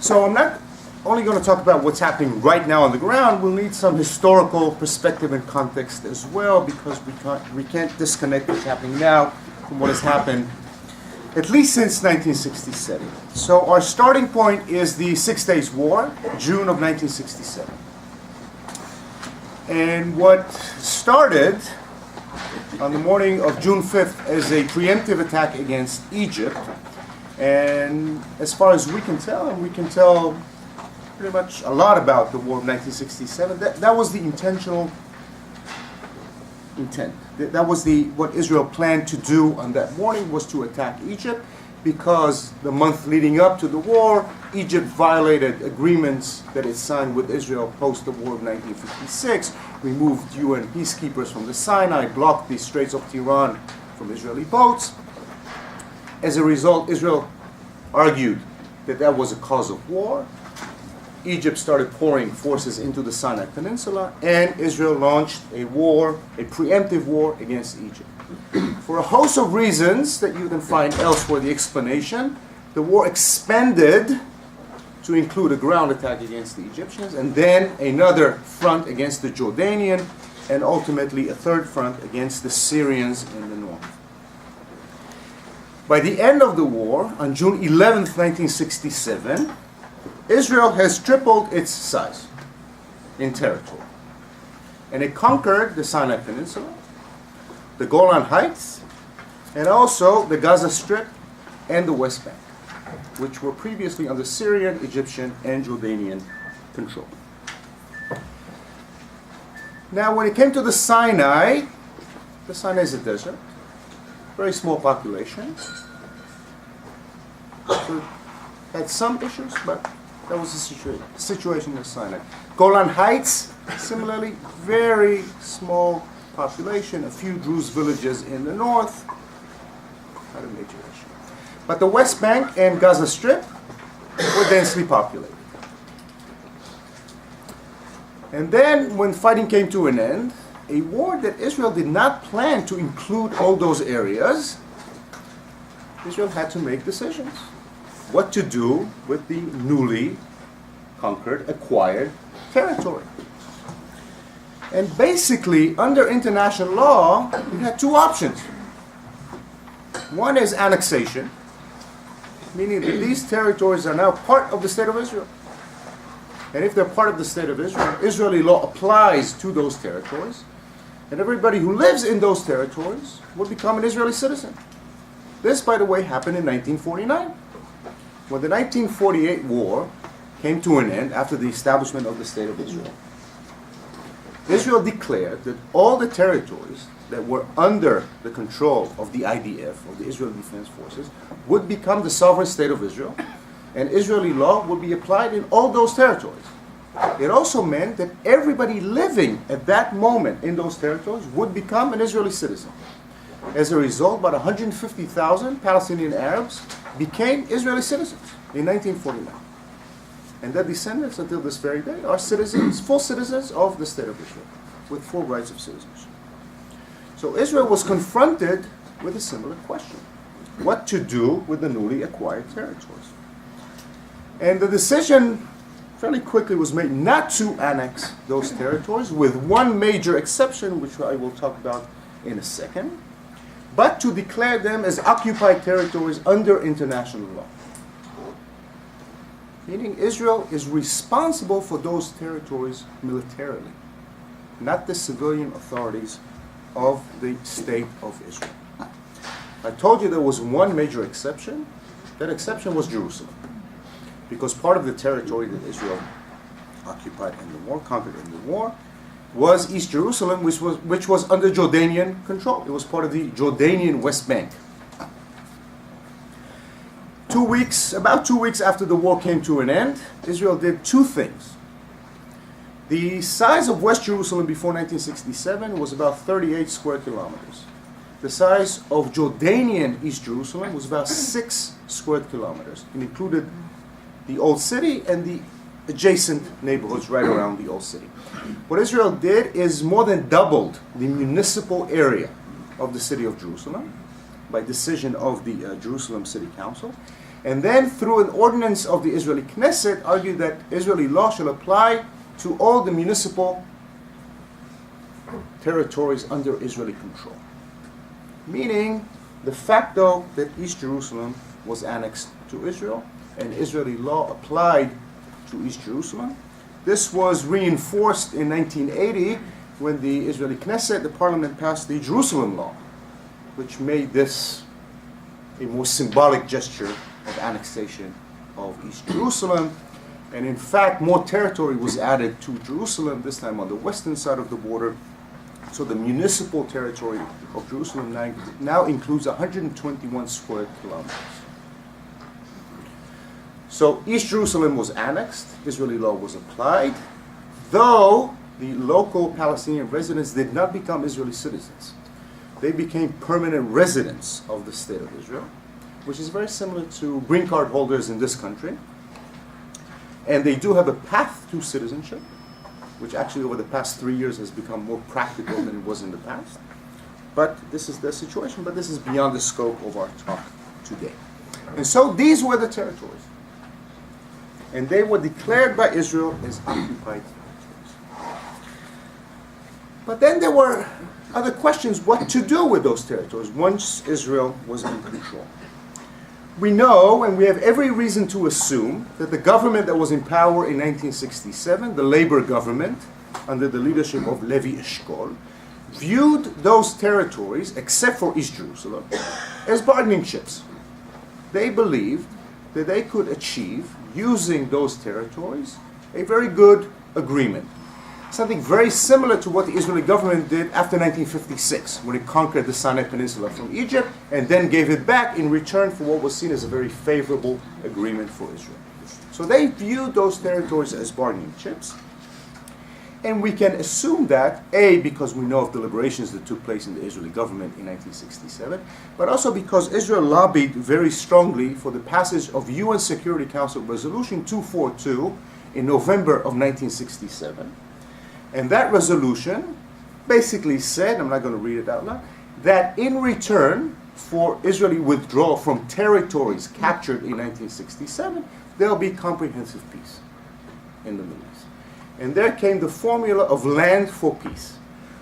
So I'm not only going to talk about what's happening right now on the ground. We'll need some historical perspective and context as well, because we can't disconnect what's happening now from what has happened at least since 1967. So our starting point is the 6 Days War, June of 1967. And what started on the morning of June 5th as a preemptive attack against Egypt, and as far as we can tell, and we can tell pretty much a lot about the war of 1967, that was the intentional intent. That was what Israel planned to do on that morning, was to attack Egypt, because the month leading up to the war, Egypt violated agreements that it signed with Israel post the war of 1956, removed UN peacekeepers from the Sinai, blocked the Straits of Tiran from Israeli boats. As a result, Israel argued that that was a cause of war. Egypt started pouring forces into the Sinai Peninsula, and Israel launched a war, a preemptive war against Egypt. For a host of reasons that you can find elsewhere the explanation, the war expanded to include a ground attack against the Egyptians, and then another front against the Jordanian, and ultimately a third front against the Syrians in the north. By the end of the war, on June 11th, 1967, Israel has tripled its size in territory. And it conquered the Sinai Peninsula, the Golan Heights, and also the Gaza Strip and the West Bank, which were previously under Syrian, Egyptian, and Jordanian control. Now, when it came to the Sinai is a desert, very small population. So it had some issues, but that was the situation in Sinai. Golan Heights, similarly, very small population, a few Druze villages in the north, not a major issue. But the West Bank and Gaza Strip were densely populated. And then, when fighting came to an end, a war that Israel did not plan to include all those areas, Israel had to make decisions. What to do with the newly conquered, acquired territory. And basically, under international law, we had two options. One is annexation, meaning that these territories are now part of the State of Israel. And if they're part of the State of Israel, Israeli law applies to those territories, and everybody who lives in those territories will become an Israeli citizen. This, by the way, happened in 1949. When the 1948 war came to an end after the establishment of the State of Israel, Israel declared that all the territories that were under the control of the IDF, of the Israeli Defense Forces, would become the sovereign state of Israel, and Israeli law would be applied in all those territories. It also meant that everybody living at that moment in those territories would become an Israeli citizen. As a result, about 150,000 Palestinian Arabs became Israeli citizens in 1949. And their descendants, until this very day, are citizens, full citizens of the State of Israel, with full rights of citizenship. So Israel was confronted with a similar question: what to do with the newly acquired territories? And the decision fairly quickly was made not to annex those territories, with one major exception, which I will talk about in a second, but to declare them as occupied territories under international law. Meaning Israel is responsible for those territories militarily, not the civilian authorities of the State of Israel. I told you there was one major exception. That exception was Jerusalem, because part of the territory that Israel occupied in the war, conquered in the war, was East Jerusalem, which was under Jordanian control. It was part of the Jordanian West Bank. About 2 weeks after the war came to an end, Israel did two things. The size of West Jerusalem before 1967 was about 38 square kilometers. The size of Jordanian East Jerusalem was about 6 square kilometers. It included the Old City and the adjacent neighborhoods right around the Old City. What Israel did is more than doubled the municipal area of the city of Jerusalem by decision of the Jerusalem City Council. And then through an ordinance of the Israeli Knesset argued that Israeli law shall apply to all the municipal territories under Israeli control. Meaning, de facto, that East Jerusalem was annexed to Israel, and Israeli law applied to East Jerusalem. This was reinforced in 1980 when the Israeli Knesset, the parliament, passed the Jerusalem law, which made this a more symbolic gesture of annexation of East Jerusalem. And in fact, more territory was added to Jerusalem, this time on the western side of the border. So the municipal territory of Jerusalem now includes 121 square kilometers. So East Jerusalem was annexed, Israeli law was applied, though the local Palestinian residents did not become Israeli citizens. They became permanent residents of the state of Israel, which is very similar to green card holders in this country. And they do have a path to citizenship, which actually over the past 3 years has become more practical than it was in the past. But this is the situation, but this is beyond the scope of our talk today. And so these were the territories. And they were declared by Israel as occupied territories. But then there were other questions what to do with those territories once Israel was in control. We know, and we have every reason to assume, that the government that was in power in 1967, the Labor government, under the leadership of Levi Eshkol, viewed those territories, except for East Jerusalem, as bargaining chips. They believed that they could achieve, using those territories, a very good agreement. Something very similar to what the Israeli government did after 1956, when it conquered the Sinai Peninsula from Egypt and then gave it back in return for what was seen as a very favorable agreement for Israel. So they viewed those territories as bargaining chips. And we can assume that, A, because we know of deliberations that took place in the Israeli government in 1967, but also because Israel lobbied very strongly for the passage of UN Security Council Resolution 242 in November of 1967. And that resolution basically said, I'm not going to read it out loud, that in return for Israeli withdrawal from territories captured in 1967, there'll be comprehensive peace in the Middle East. And there came the formula of land for peace.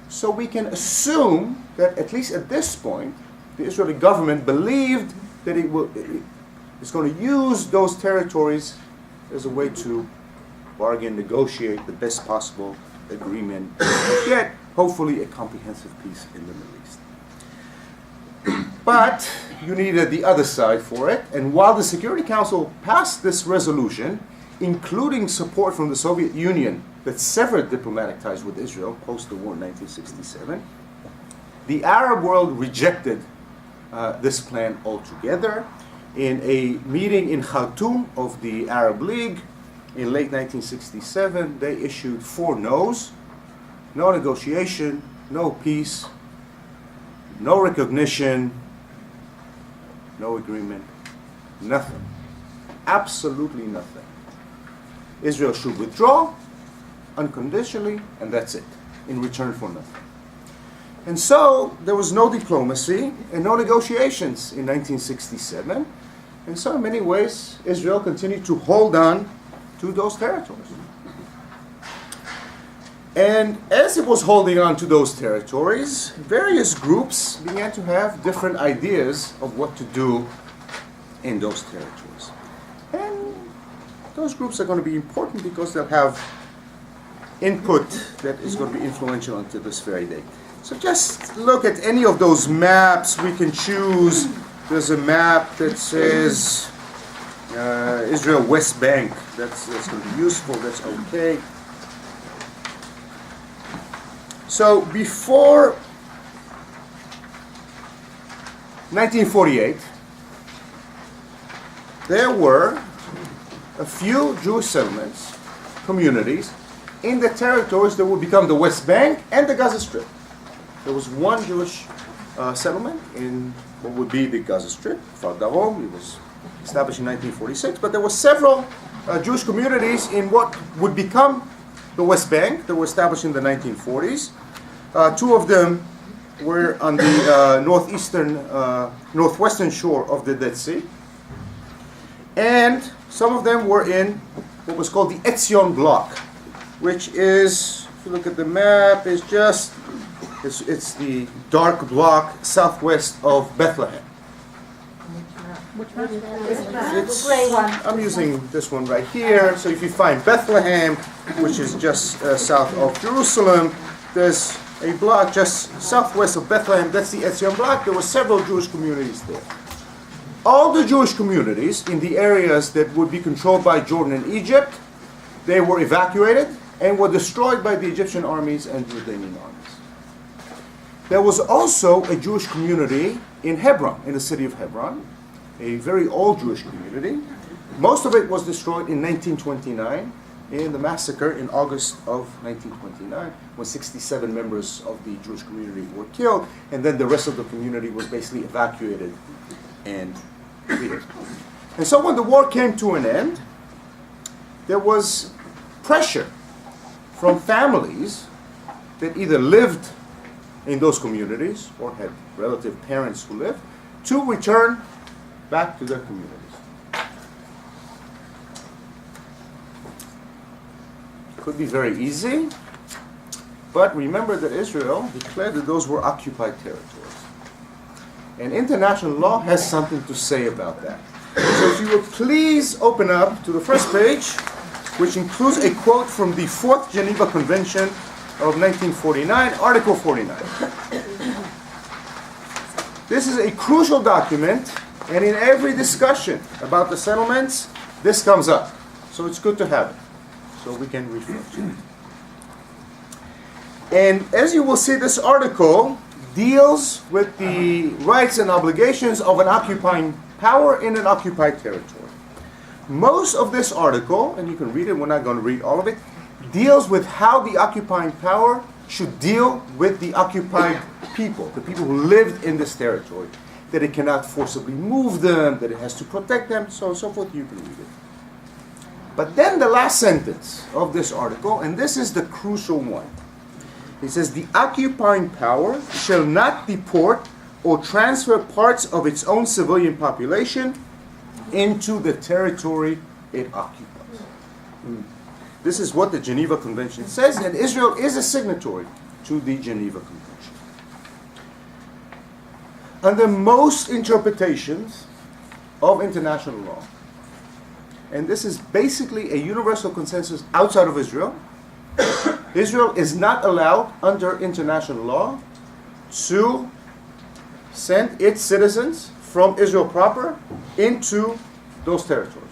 So we can assume that at least at this point, the Israeli government believed that it's going to use those territories as a way to bargain, negotiate the best possible agreement, and get hopefully a comprehensive peace in the Middle East. But you needed the other side for it, and while the Security Council passed this resolution, including support from the Soviet Union that severed diplomatic ties with Israel post the war in 1967, the Arab world rejected this plan altogether. In a meeting in Khartoum of the Arab League in late 1967, they issued 4 no's: no negotiation, no peace, no recognition, no agreement, nothing. Absolutely nothing. Israel should withdraw unconditionally, and that's it, in return for nothing. And so there was no diplomacy and no negotiations in 1967. And so in many ways, Israel continued to hold on to those territories. And as it was holding on to those territories, various groups began to have different ideas of what to do in those territories. And those groups are going to be important because they'll have input that is going to be influential until this very day. So just look at any of those maps we can choose. There's a map that says Israel West Bank. That's going to be useful. That's okay. So before 1948, there were a few Jewish settlements, communities, in the territories that would become the West Bank and the Gaza Strip. There was one Jewish settlement in what would be the Gaza Strip, Kfar Darom. It was established in 1946, but there were several Jewish communities in what would become the West Bank that were established in the 1940s. 2 of them were on the northwestern shore of the Dead Sea. And some of them were in what was called the Etzion block, which is, if you look at the map, is just, it's the dark block southwest of Bethlehem. Which one? It's, Gray one. I'm using this one right here. So if you find Bethlehem, which is just south of Jerusalem, there's a block just southwest of Bethlehem. That's the Etzion block. There were several Jewish communities there. All the Jewish communities in the areas that would be controlled by Jordan and Egypt, they were evacuated and were destroyed by the Egyptian armies and Jordanian armies. There was also a Jewish community in Hebron, in the city of Hebron, a very old Jewish community. Most of it was destroyed in 1929 in the massacre in August of 1929, when 67 members of the Jewish community were killed, and then the rest of the community was basically evacuated and cleared. And so when the war came to an end, there was pressure from families that either lived in those communities or had relative parents who lived to return back to their communities. Could be very easy, but remember that Israel declared that those were occupied territories. And international law has something to say about that. So if you would please open up to the first page, which includes a quote from the Fourth Geneva Convention of 1949, Article 49. This is a crucial document, and in every discussion about the settlements, this comes up. So it's good to have it, so we can refer to it. And as you will see, this article deals with the rights and obligations of an occupying power in an occupied territory. Most of this article, and you can read it, we're not going to read all of it, deals with how the occupying power should deal with the occupied people, the people who lived in this territory, that it cannot forcibly move them, that it has to protect them, so on and so forth. You can read it. But then the last sentence of this article, and this is the crucial one. It says, the occupying power shall not deport or transfer parts of its own civilian population into the territory it occupies. This is what the Geneva Convention says, and Israel is a signatory to the Geneva Convention. Under most interpretations of international law, and this is basically a universal consensus outside of Israel, Israel is not allowed under international law to send its citizens from Israel proper into those territories.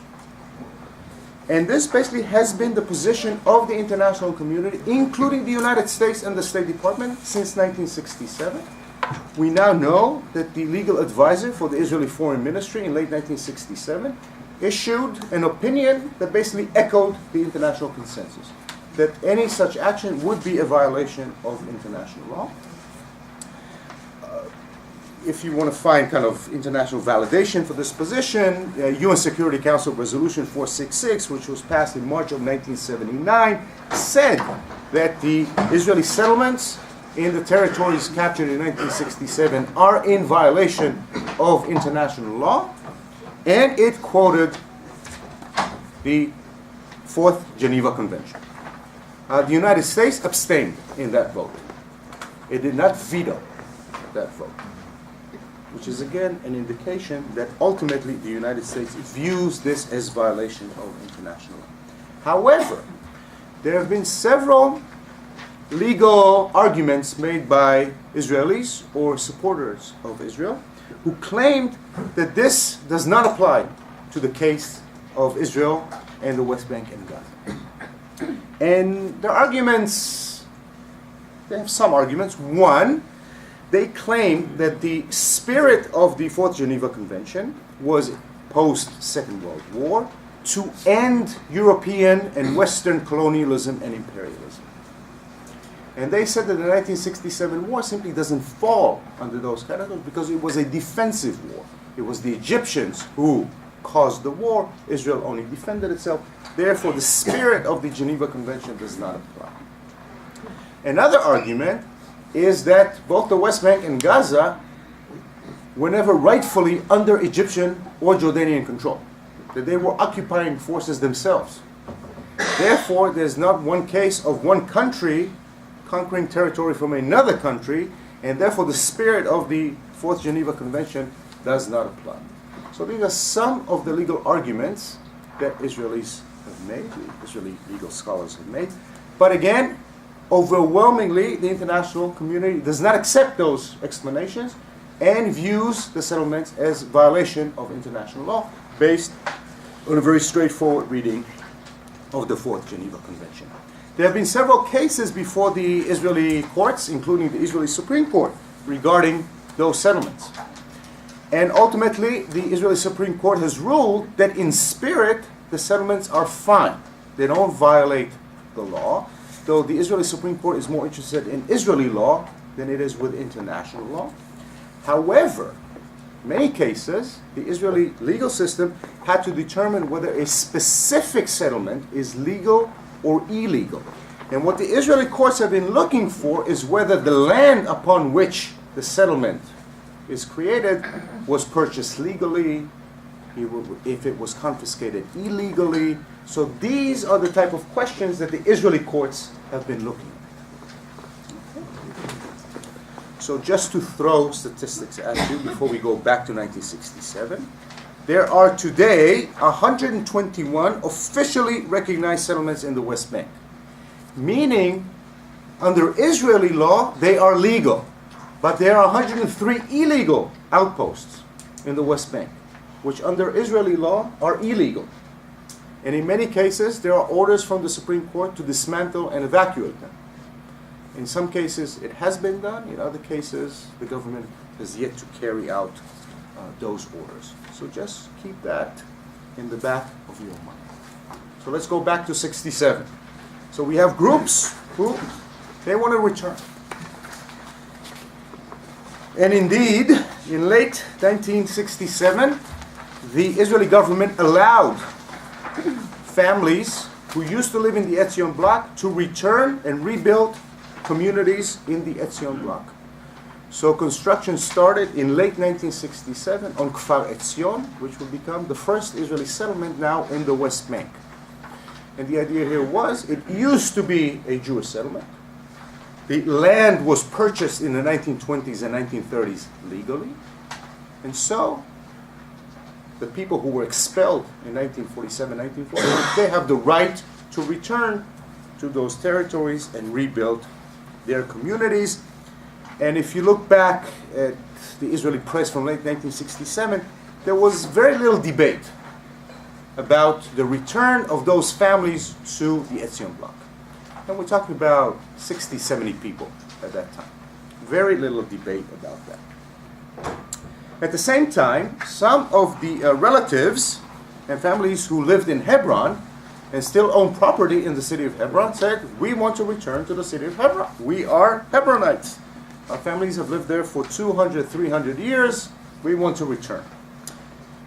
And this basically has been the position of the international community, including the United States and the State Department, since 1967. We now know that the legal advisor for the Israeli Foreign Ministry in late 1967 issued an opinion that basically echoed the international consensus, that any such action would be a violation of international law. If you want to find kind of international validation for this position, UN Security Council Resolution 466, which was passed in March of 1979, said that the Israeli settlements in the territories captured in 1967 are in violation of international law, and it quoted the Fourth Geneva Convention. The United States abstained in that vote. It did not veto that vote, which is again an indication that ultimately the United States views this as violation of international law. However, there have been several legal arguments made by Israelis or supporters of Israel who claimed that this does not apply to the case of Israel and the West Bank and Gaza. And their arguments, they have some arguments. One, they claim that the spirit of the Fourth Geneva Convention was post-Second World War to end European and Western colonialism and imperialism. And they said that the 1967 war simply doesn't fall under those categories because it was a defensive war. It was the Egyptians who caused the war. Israel only defended itself. Therefore, the spirit of the Geneva Convention does not apply. Another argument is that both the West Bank and Gaza were never rightfully under Egyptian or Jordanian control. that they were occupying forces themselves. Therefore, there's not one case of one country conquering territory from another country, and therefore the spirit of the Fourth Geneva Convention does not apply. So these are some of the legal arguments that Israelis have made, the Israeli legal scholars have made. But again, overwhelmingly, the international community does not accept those explanations and views the settlements as violation of international law based on a very straightforward reading of the Fourth Geneva Convention. There have been several cases before the Israeli courts, including the Israeli Supreme Court, regarding those settlements. And ultimately, the Israeli Supreme Court has ruled that in spirit, the settlements are fine. They don't violate the law, though the Israeli Supreme Court is more interested in Israeli law than it is with international law. However, in many cases, the Israeli legal system had to determine whether a specific settlement is legal or illegal. And what the Israeli courts have been looking for is whether the land upon which the settlement is created was purchased legally, if it was confiscated illegally. So these are the type of questions that the Israeli courts have been looking at. So just to throw statistics at you before we go back to 1967, there are today 121 officially recognized settlements in the West Bank. Meaning, under Israeli law, they are legal. But there are 103 illegal outposts in the West Bank, which under Israeli law are illegal. And in many cases, there are orders from the Supreme Court to dismantle and evacuate them. In some cases, it has been done. In other cases, the government has yet to carry out those orders. So just keep that in the back of your mind. So let's go back to 67. So we have groups who, they want to return. And indeed, in late 1967, the Israeli government allowed families who used to live in the Etzion block to return and rebuild communities in the Etzion block. So construction started in late 1967 on Kfar Etzion, which will become the first Israeli settlement now in the West Bank. And the idea here was, it used to be a Jewish settlement. The land was purchased in the 1920s and 1930s legally. And so, the people who were expelled in 1947, 1948, they have the right to return to those territories and rebuild their communities. And if you look back at the Israeli press from late 1967, there was very little debate about the return of those families to the Etzion block. And we're talking about 60, 70 people at that time. Very little debate about that. At the same time, some of the relatives and families who lived in Hebron and still own property in the city of Hebron said, we want to return to the city of Hebron. We are Hebronites. Our families have lived there for 200, 300 years. We want to return.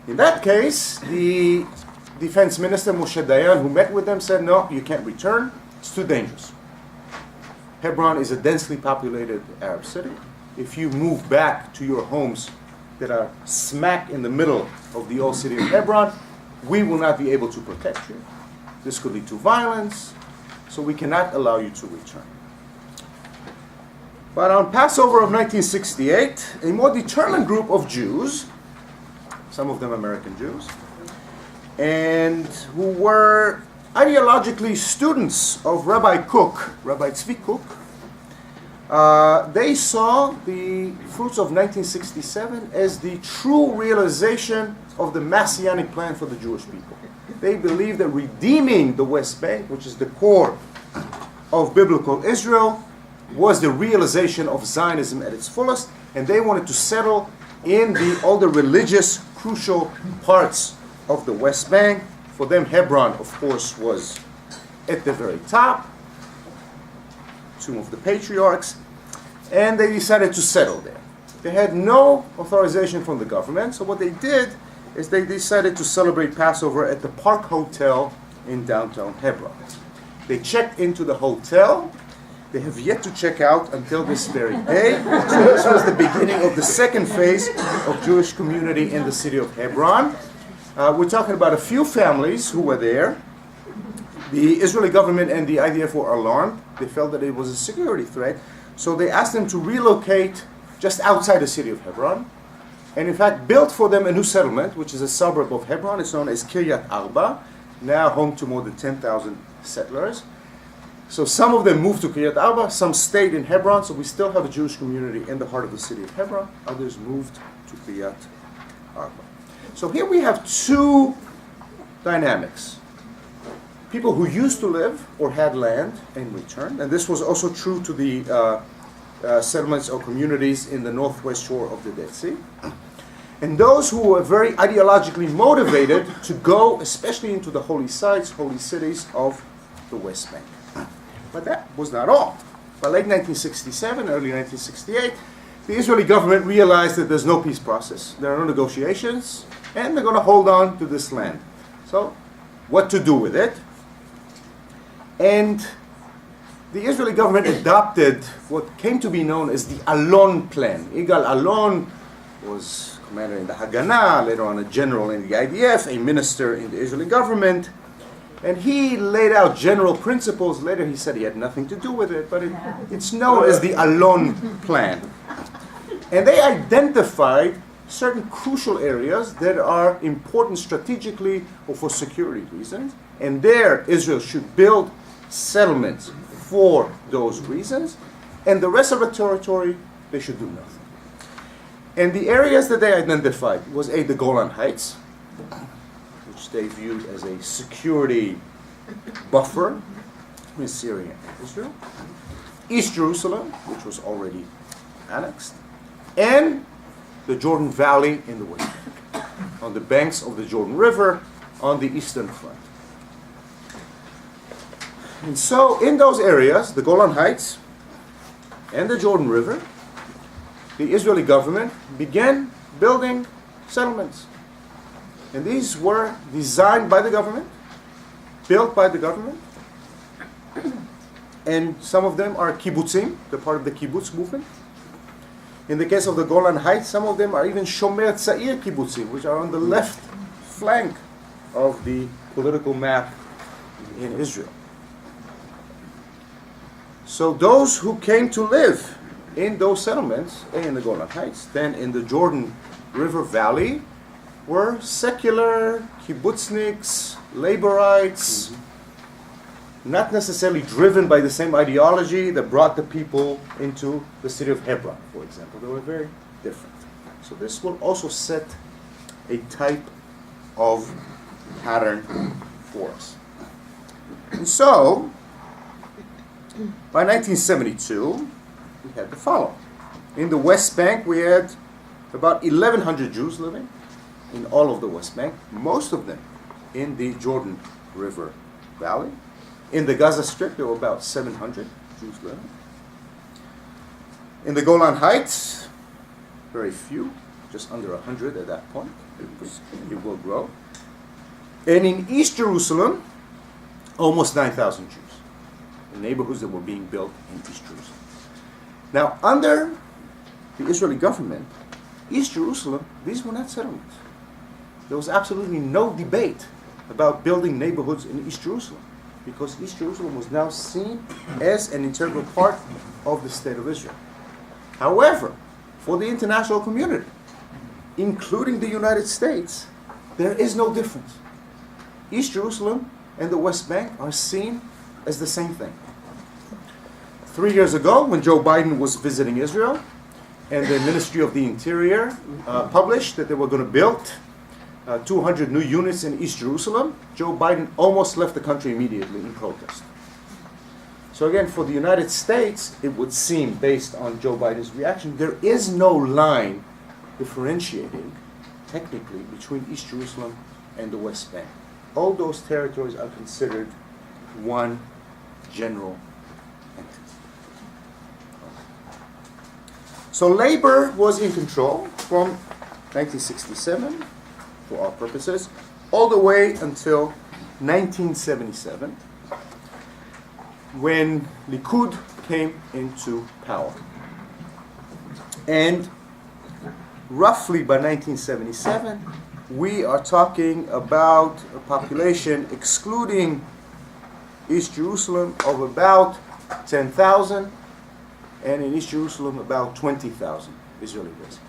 In that case, the defense minister, Moshe Dayan, who met with them, said, no, you can't return. It's too dangerous. Hebron is a densely populated Arab city. If you move back to your homes that are smack in the middle of the old city of Hebron, we will not be able to protect you. This could lead to violence, so we cannot allow you to return. But on Passover of 1968, a more determined group of Jews, some of them American Jews, and who were ideologically students of Rabbi Tzvi Cook, they saw the fruits of 1967 as the true realization of the Messianic plan for the Jewish people. They believed that redeeming the West Bank, which is the core of biblical Israel, was the realization of Zionism at its fullest, and they wanted to settle in all the religious, crucial parts of the West Bank. For them, Hebron, of course, was at the very top, tomb of the patriarchs, and they decided to settle there. They had no authorization from the government, so what they did is they decided to celebrate Passover at the Park Hotel in downtown Hebron. They checked into the hotel. They have yet to check out until this very day. So this was the beginning of the second phase of Jewish community in the city of Hebron. We're talking about a few families who were there. The Israeli government and the IDF were alarmed. They felt that it was a security threat. So they asked them to relocate just outside the city of Hebron. And in fact, built for them a new settlement, which is a suburb of Hebron. It's known as Kiryat Arba, now home to more than 10,000 settlers. So some of them moved to Kiryat Arba, some stayed in Hebron. So we still have a Jewish community in the heart of the city of Hebron. Others moved to Kiryat Arba. So here we have two dynamics. People who used to live or had land and returned, and this was also true to the settlements or communities in the northwest shore of the Dead Sea. And those who were very ideologically motivated to go, especially into the holy sites, holy cities of the West Bank. But that was not all. By late 1967, early 1968, the Israeli government realized that there's no peace process. There are no negotiations, and they're going to hold on to this land. So, what to do with it? And the Israeli government adopted what came to be known as the Alon plan. Yigal Alon was commander in the Haganah, later on a general in the IDF, a minister in the Israeli government. And he laid out general principles. Later he said he had nothing to do with it, but it's known as the Alon plan. And they identified certain crucial areas that are important strategically or for security reasons. And there Israel should build settlements for those reasons, and the rest of the territory, they should do nothing. And the areas that they identified was the Golan Heights, which they viewed as a security buffer between Syria and Israel, East Jerusalem, which was already annexed, and the Jordan Valley in the west, on the banks of the Jordan River on the eastern front. And so in those areas, the Golan Heights and the Jordan River, the Israeli government began building settlements. And these were designed by the government, built by the government, and some of them are kibbutzim, they're part of the kibbutz movement. In the case of the Golan Heights, some of them are even Shomer Tzair kibbutzim, which are on the left flank of the political map in Israel. So those who came to live in those settlements, in the Golan Heights, then in the Jordan River Valley, were secular kibbutzniks, laborites, not necessarily driven by the same ideology that brought the people into the city of Hebron, for example. They were very different. So this will also set a type of pattern for us. And so, by 1972, we had the following. In the West Bank, we had about 1,100 Jews living in all of the West Bank, most of them in the Jordan River Valley. In the Gaza Strip, there were about 700 Jews living. In the Golan Heights, very few, just under 100 at that point. It will grow. And in East Jerusalem, almost 9,000 Jews in neighborhoods that were being built in East Jerusalem. Now, under the Israeli government, East Jerusalem, these were not settlements. There was absolutely no debate about building neighborhoods in East Jerusalem, because East Jerusalem was now seen as an integral part of the state of Israel. However, for the international community, including the United States, there is no difference. East Jerusalem and the West Bank are seen as the same thing. 3 years ago, when Joe Biden was visiting Israel, and the Ministry of the Interior published that they were going to build 200 new units in East Jerusalem, Joe Biden almost left the country immediately in protest. So again, for the United States, it would seem, based on Joe Biden's reaction, there is no line differentiating, technically, between East Jerusalem and the West Bank. All those territories are considered one general entity. So labor was in control from 1967, for our purposes, all the way until 1977, when Likud came into power. And roughly by 1977, we are talking about a population excluding East Jerusalem of about 10,000, and in East Jerusalem about 20,000 Israeli residents.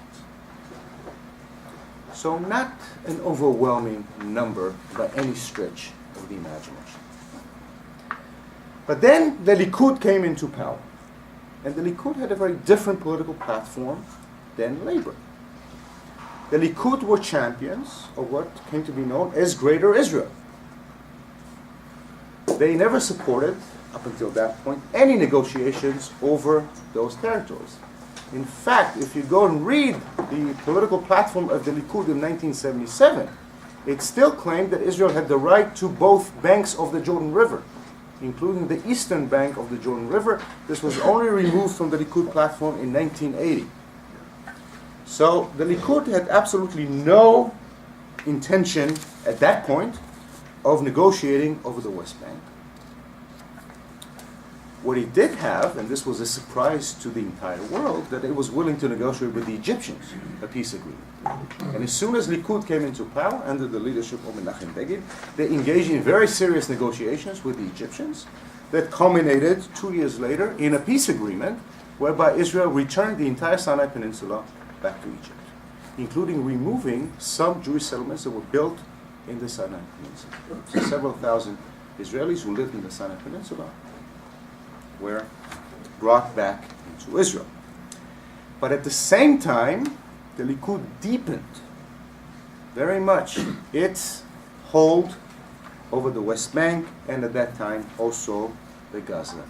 So not an overwhelming number by any stretch of the imagination. But then the Likud came into power. And the Likud had a very different political platform than Labour. The Likud were champions of what came to be known as Greater Israel. They never supported, up until that point, any negotiations over those territories. In fact, if you go and read the political platform of the Likud in 1977, it still claimed that Israel had the right to both banks of the Jordan River, including the eastern bank of the Jordan River. This was only removed from the Likud platform in 1980. So the Likud had absolutely no intention at that point of negotiating over the West Bank. What he did have, and this was a surprise to the entire world, that it was willing to negotiate with the Egyptians a peace agreement. And as soon as Likud came into power under the leadership of Menachem Begin, they engaged in very serious negotiations with the Egyptians that culminated 2 years later in a peace agreement whereby Israel returned the entire Sinai Peninsula back to Egypt, including removing some Jewish settlements that were built in the Sinai Peninsula. So several thousand Israelis who lived in the Sinai Peninsula were brought back into Israel. But at the same time, the Likud deepened very much its hold over the West Bank and at that time also the Gaza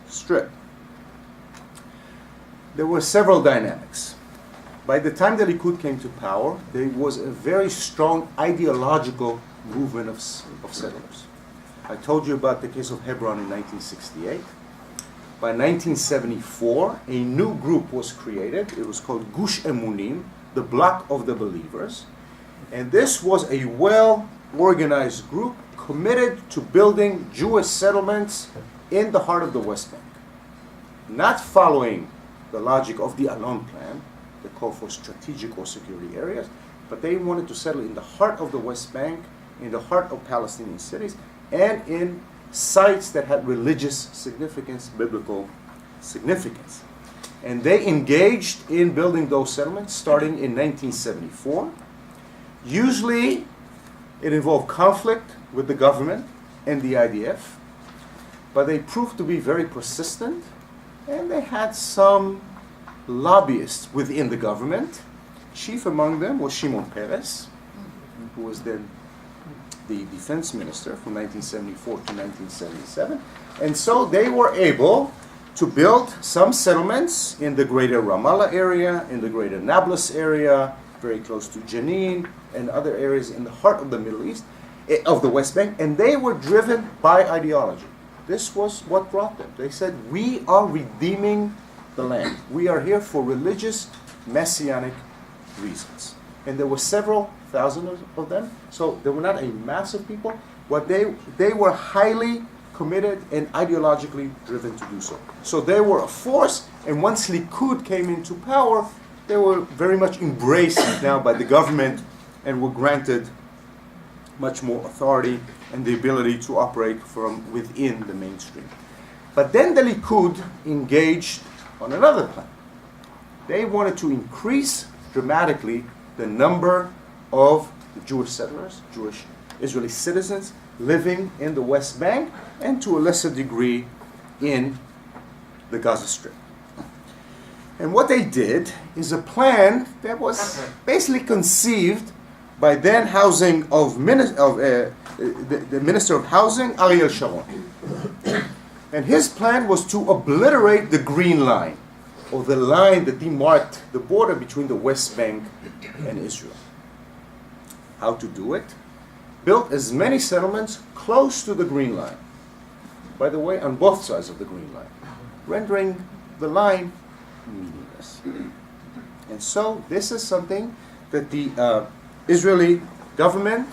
Strip. There were several dynamics. By the time the Likud came to power, there was a very strong ideological movement of settlers. I told you about the case of Hebron in 1968. By 1974, a new group was created. It was called Gush Emunim, the Bloc of the Believers. And this was a well-organized group committed to building Jewish settlements in the heart of the West Bank. Not following the logic of the Alon plan, that called for strategic or security areas, but they wanted to settle in the heart of the West Bank, in the heart of Palestinian cities, and in sites that had religious significance, biblical significance. And they engaged in building those settlements starting in 1974. Usually it involved conflict with the government and the IDF, but they proved to be very persistent, and they had some lobbyists within the government. Chief among them was Shimon Peres, who was then the defense minister from 1974 to 1977. And so they were able to build some settlements in the greater Ramallah area, in the greater Nablus area, very close to Jenin, and other areas in the heart of the Middle East, of the West Bank, and they were driven by ideology. This was what brought them. They said, we are redeeming the land. We are here for religious, messianic reasons. And there were several thousand of them, so they were not a mass of people, but they were highly committed and ideologically driven to do so. So they were a force, and once Likud came into power, they were very much embraced now by the government and were granted much more authority and the ability to operate from within the mainstream. But then the Likud engaged on another plan. They wanted to increase dramatically the number of the Jewish settlers, Jewish Israeli citizens living in the West Bank, and to a lesser degree in the Gaza Strip. And what they did is a plan that was basically conceived by then the Minister of Housing, Ariel Sharon. And his plan was to obliterate the Green Line, or the line that demarked the border between the West Bank and Israel. How to do it? Built as many settlements close to the Green Line. By the way, on both sides of the Green Line, rendering the line meaningless. And so this is something that the Israeli government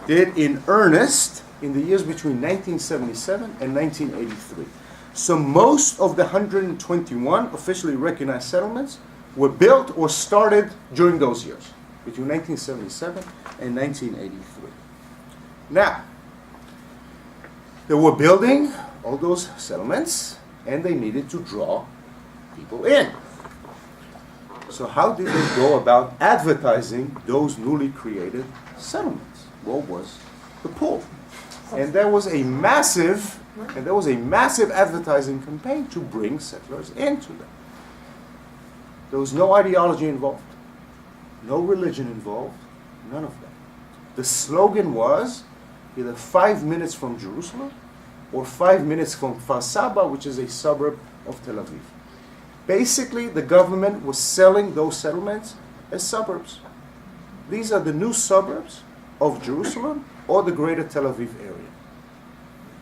did in earnest in the years between 1977 and 1983. So most of the 121 officially recognized settlements were built or started during those years. between 1977 and 1983. Now, they were building all those settlements, and they needed to draw people in. So how did they go about advertising those newly created settlements? What was the pull? And there was a massive advertising campaign to bring settlers into them. There was no ideology involved, no religion involved, none of that. The slogan was either 5 minutes from Jerusalem or 5 minutes from Kfar Saba, which is a suburb of Tel Aviv. Basically, the government was selling those settlements as suburbs. These are the new suburbs of Jerusalem or the greater Tel Aviv area.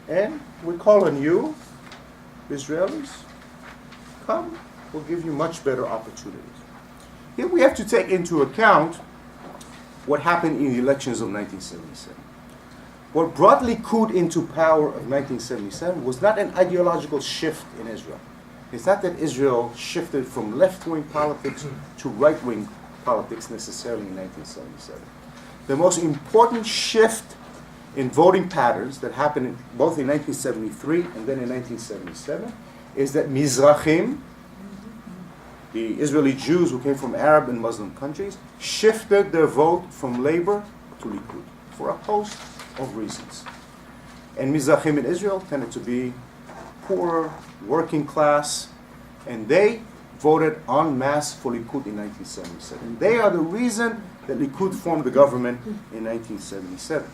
And we call on you, Israelis, come, we'll give you much better opportunities. Here we have to take into account what happened in the elections of 1977. What brought Likud into power of 1977 was not an ideological shift in Israel. It's not that Israel shifted from left-wing politics to right-wing politics necessarily in 1977. The most important shift in voting patterns that happened both in 1973 and then in 1977 is that Mizrahim, the Israeli Jews who came from Arab and Muslim countries, shifted their vote from Labor to Likud for a host of reasons. And Mizrahim in Israel tended to be poorer, working class, and they voted en masse for Likud in 1977. They are the reason that Likud formed the government in 1977.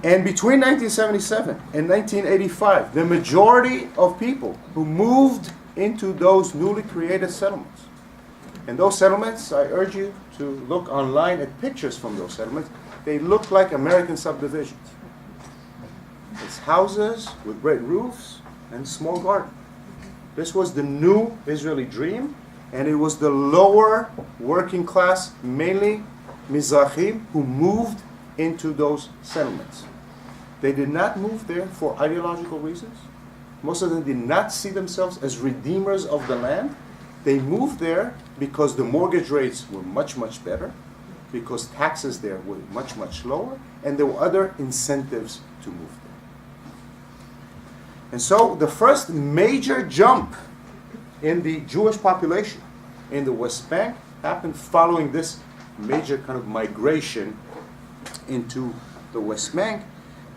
And between 1977 and 1985, the majority of people who moved into those newly created settlements, and those settlements, I urge you to look online at pictures from those settlements, they look like American subdivisions. It's houses with red roofs and small gardens. This was the new Israeli dream, and it was the lower working class, mainly Mizrahim, who moved into those settlements. They did not move there for ideological reasons. Most of them did not see themselves as redeemers of the land. They moved there because the mortgage rates were much, much better, because taxes there were much, much lower, and there were other incentives to move there. And so the first major jump in the Jewish population in the West Bank happened following this major kind of migration into the West Bank.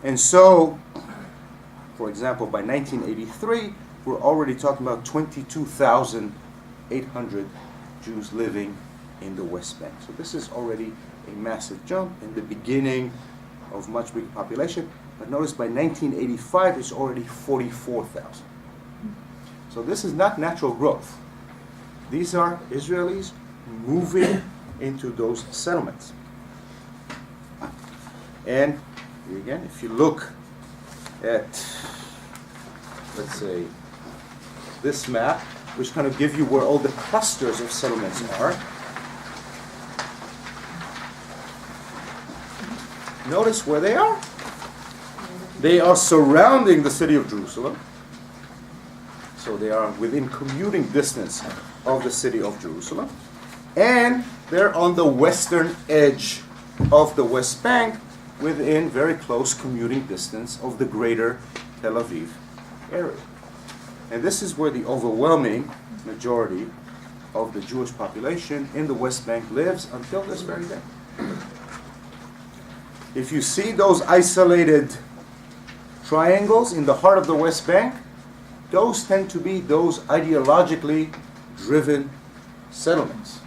And so, for example, by 1983, we're already talking about 22,800 Jews living in the West Bank. So this is already a massive jump in the beginning of much bigger population. But notice by 1985, it's already 44,000. So this is not natural growth. These are Israelis moving into those settlements. And again, if you look at, let's say, this map, which kind of gives you where all the clusters of settlements are, notice where they are. They are surrounding the city of Jerusalem. So they are within commuting distance of the city of Jerusalem. And they're on the western edge of the West Bank, within very close commuting distance of the greater Tel Aviv area. And this is where the overwhelming majority of the Jewish population in the West Bank lives until this very day. If you see those isolated triangles in the heart of the West Bank, those tend to be those ideologically driven settlements.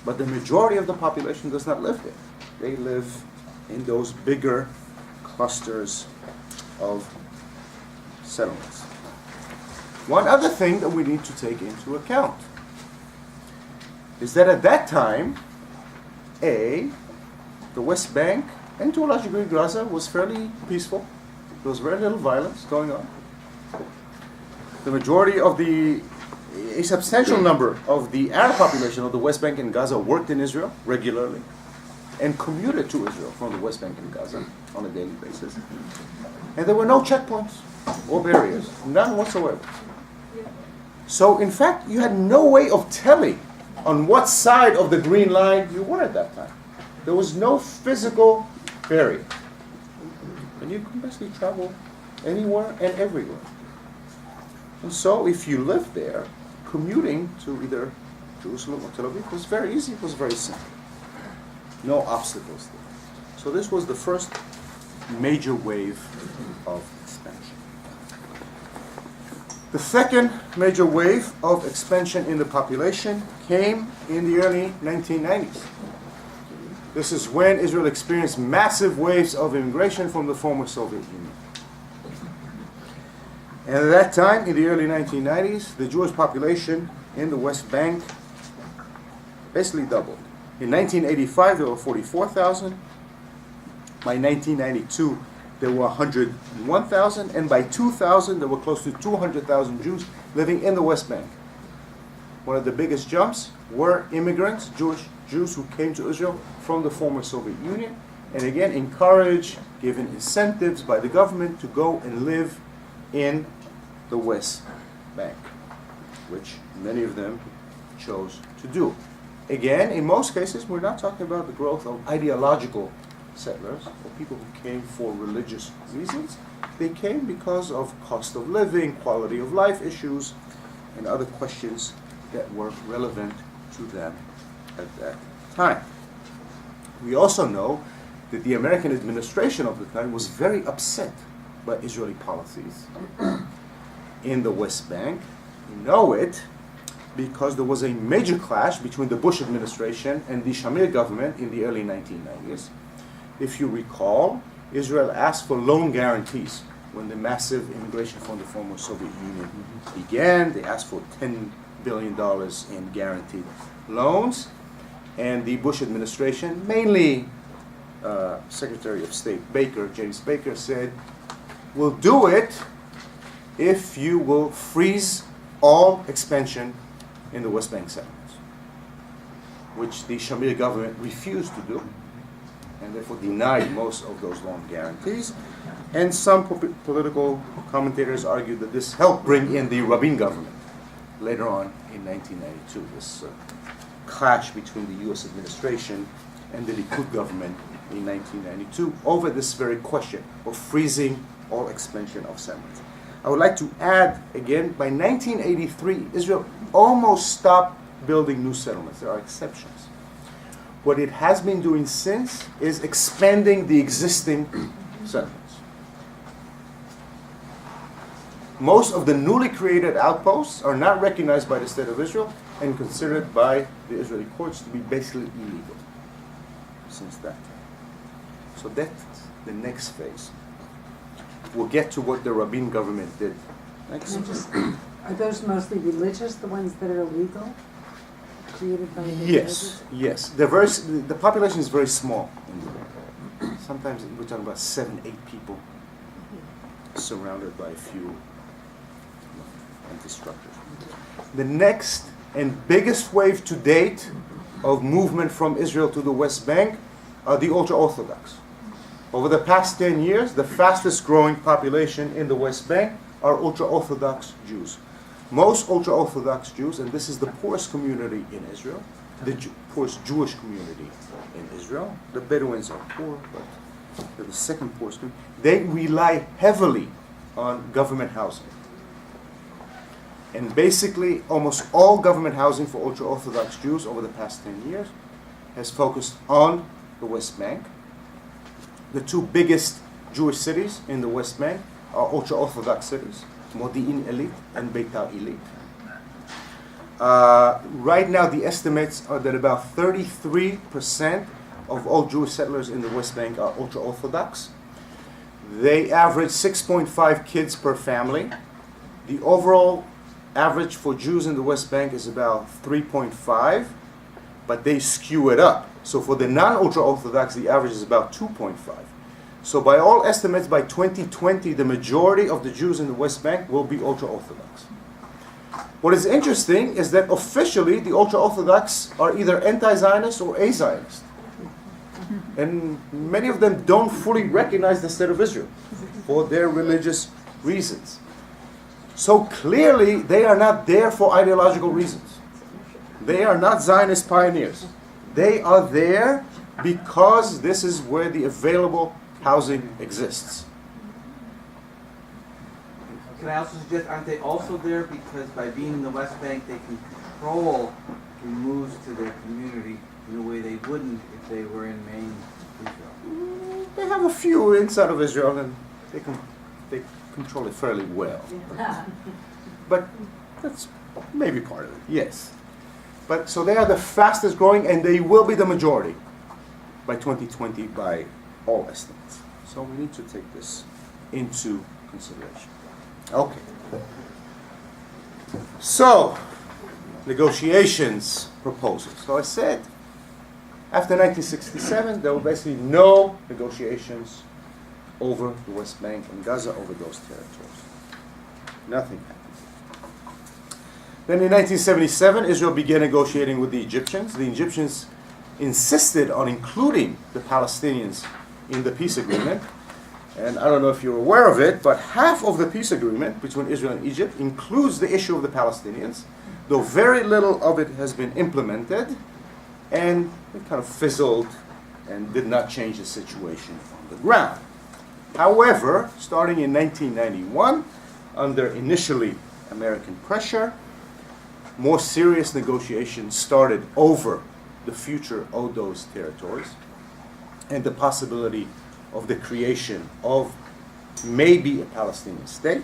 But the majority of the population does not live there. They live in those bigger clusters of settlements. One other thing that we need to take into account is that at that time, the West Bank, and to a large degree Gaza, was fairly peaceful. There was very little violence going on. The majority of a substantial number of the Arab population of the West Bank and Gaza worked in Israel regularly and commuted to Israel from the West Bank and Gaza on a daily basis. And there were no checkpoints or barriers, none whatsoever. So in fact, you had no way of telling on what side of the green line you were at that time. There was no physical barrier. And you could basically travel anywhere and everywhere. And so if you lived there, commuting to either Jerusalem or Tel Aviv was very easy, it was very simple. No obstacles there. So this was the first major wave of expansion. The second major wave of expansion in the population came in the early 1990s. This is when Israel experienced massive waves of immigration from the former Soviet Union. And at that time, in the early 1990s, the Jewish population in the West Bank basically doubled. In 1985, there were 44,000. By 1992, there were 101,000. And by 2000, there were close to 200,000 Jews living in the West Bank. One of the biggest jumps were immigrants, Jews who came to Israel from the former Soviet Union, and again encouraged, given incentives by the government to go and live in the West Bank, which many of them chose to do. Again, in most cases, we're not talking about the growth of ideological settlers or people who came for religious reasons. They came because of cost of living, quality of life issues, and other questions that were relevant to them at that time. We also know that the American administration of the time was very upset by Israeli policies in the West Bank. We know it because there was a major clash between the Bush administration and the Shamir government in the early 1990s. If you recall, Israel asked for loan guarantees when the massive immigration from the former Soviet Union began. They asked for $10 billion in guaranteed loans. And the Bush administration, mainly Secretary of State James Baker, said, "We'll do it if you will freeze all expansion in the West Bank settlements," which the Shamir government refused to do, and therefore denied most of those loan guarantees. And some political commentators argued that this helped bring in the Rabin government later on in 1992, this clash between the U.S. administration and the Likud government in 1992 over this very question of freezing all expansion of settlements. I would like to add again, by 1983, Israel almost stopped building new settlements. There are exceptions. What it has been doing since is expanding the existing settlements. Most of the newly created outposts are not recognized by the State of Israel and considered by the Israeli courts to be basically illegal since that time. So that's the next phase. We'll get to what the Rabin government did next. Are those mostly religious, the ones that are illegal? Created by the Yes, yes. The population is very small in Israel. Sometimes we're talking about 7, 8 people surrounded by a few infrastructures. The next and biggest wave to date of movement from Israel to the West Bank are the ultra-Orthodox. Over the past 10 years, the fastest growing population in the West Bank are ultra-Orthodox Jews. Most ultra-Orthodox Jews, and this is the poorest community in Israel, the poorest Jewish community in Israel. The Bedouins are poor, but they're the second poorest community. They rely heavily on government housing. And basically, almost all government housing for ultra-Orthodox Jews over the past 10 years has focused on the West Bank. The two biggest Jewish cities in the West Bank are ultra-Orthodox cities, Modi'in Elit and Beitar Illit. Right now, the estimates are that about 33% of all Jewish settlers in the West Bank are ultra-Orthodox. They average 6.5 kids per family. The overall average for Jews in the West Bank is about 3.5, but they skew it up. So for the non-ultra-Orthodox, the average is about 2.5. So by all estimates, by 2020, the majority of the Jews in the West Bank will be ultra-Orthodox. What is interesting is that officially, the ultra-Orthodox are either anti-Zionist or a-Zionist. And many of them don't fully recognize the State of Israel for their religious reasons. So clearly, they are not there for ideological reasons. They are not Zionist pioneers. They are there because this is where the available housing exists. Can I also suggest, aren't they also there because by being in the West Bank, they can control who moves to their community in a way they wouldn't if they were in main Israel? They have a few inside of Israel, and they control it fairly well. But that's maybe part of it, yes. But so they are the fastest growing, and they will be the majority by 2020 by all estimates. So we need to take this into consideration. Okay. So, negotiations proposals. So I said, after 1967, there were basically no negotiations over the West Bank and Gaza, over those territories. Nothing happened. Then in 1977, Israel began negotiating with the Egyptians. The Egyptians insisted on including the Palestinians in the peace agreement. And I don't know if you're aware of it, but half of the peace agreement between Israel and Egypt includes the issue of the Palestinians, though very little of it has been implemented, and it kind of fizzled and did not change the situation on the ground. However, starting in 1991, under initially American pressure, more serious negotiations started over the future of those territories and the possibility of the creation of maybe a Palestinian state.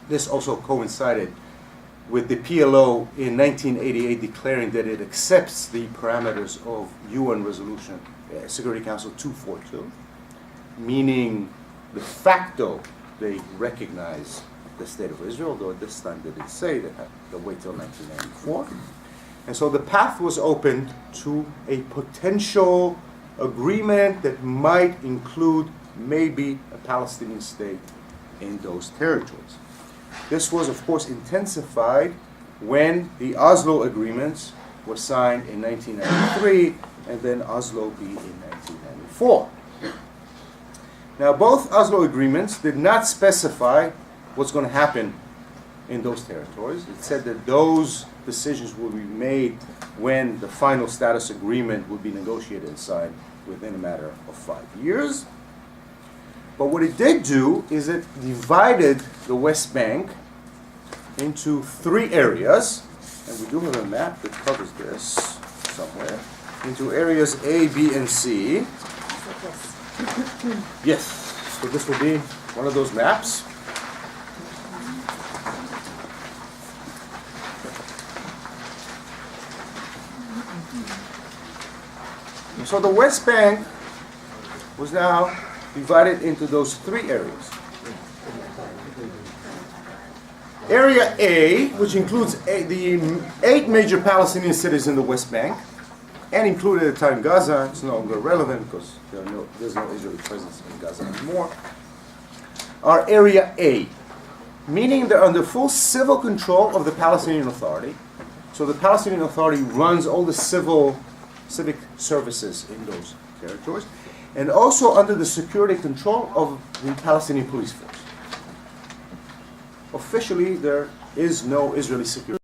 This also coincided with the PLO in 1988 declaring that it accepts the parameters of UN Resolution Security Council 242, meaning de facto they recognize the state of Israel, though at this time they didn't say, they had to wait till 1994. And so the path was opened to a potential agreement that might include maybe a Palestinian state in those territories. This was, of course, intensified when the Oslo agreements were signed in 1993 and then Oslo B in 1994. Now, both Oslo agreements did not specify what's going to happen in those territories. It said that those decisions will be made when the final status agreement will be negotiated and signed within a matter of 5 years. But what it did do is it divided the West Bank into 3 areas, and we do have a map that covers this somewhere, into areas A, B, and C. Yes, so this will be one of those maps. So the West Bank was now divided into those 3 areas. Area A, which includes the 8 major Palestinian cities in the West Bank, and included at the time Gaza. It's no longer relevant because there's no Israeli presence in Gaza anymore, are Area A, meaning they're under full civil control of the Palestinian Authority. So the Palestinian Authority runs all the civic services in those territories, and also under the security control of the Palestinian police force. Officially, there is no Israeli security.